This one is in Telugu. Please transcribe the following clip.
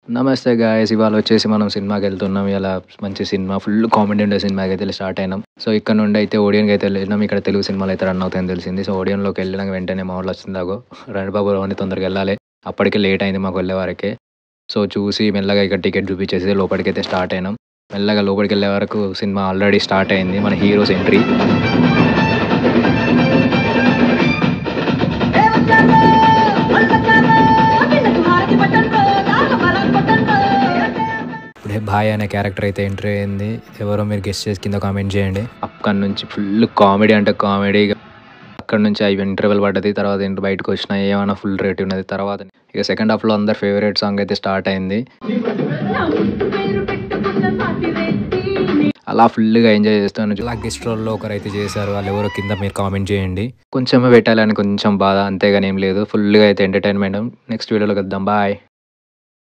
నమస్తే గాయ్స్! ఇవాళ వచ్చేసి మనం సినిమాకెళ్తున్నాం. ఇలా మంచి సినిమా ఫుల్ కామెడీ ఉండే సినిమాకైతే స్టార్ట్ అయినాం. సో, ఇక్కడ నుండి అయితే ఓడియన్‌కైతే వెళ్ళినాం. ఇక్కడ తెలుగు సినిమాలైతే రన్ అవుతాయని తెలిసింది. సో, ఓడియన్‌లోకి వెళ్ళినాక వెంటనే మా వోళ్ళొచ్చింది అగో రండి బాబు రండి తొందరగా వెళ్ళాలి. అప్పటికే లేట్ అయింది మాకు వెళ్ళే వరకే. సో, చూసి మెల్లగా ఇక టికెట్ చూపించేసి లోపలికైతే స్టార్ట్ అయినాం. మెల్లగా లోపలికెళ్ళే వరకు సినిమా ఆల్రెడీ స్టార్ట్ అయింది. మన హీరోస్ ఎంట్రీ. ఇప్పుడే భాయ్ అనే క్యారెక్టర్ అయితే ఎంట్రీ అయింది. ఎవరో మీరు గెస్ట్ చేసి కింద కామెంట్ చేయండి. అక్కడి నుంచి ఫుల్ కామెడీ అంటే కామెడీ. అక్కడి నుంచి అవి ఇంటర్వెల్ పడ్డది. తర్వాత బయటకు వచ్చిన ఏమైనా ఫుల్ రేట్ ఉన్నది. తర్వాత ఇక సెకండ్ హాఫ్లో అందరు ఫేవరెట్ సాంగ్ అయితే స్టార్ట్ అయింది. అలా ఫుల్గా ఎంజాయ్ చేస్తాను. అలా గెస్ట్ రోల్లో ఒకరైతే చేశారు. వాళ్ళు ఎవరో కింద మీరు కామెంట్ చేయండి. కొంచెమే పెట్టాలని కొంచెం బాధ, అంతేగాని ఏం లేదు. ఫుల్గా అయితే ఎంటర్టైన్మెంట్. నెక్స్ట్ వీడియోలో కలుద్దాం. బాయ్.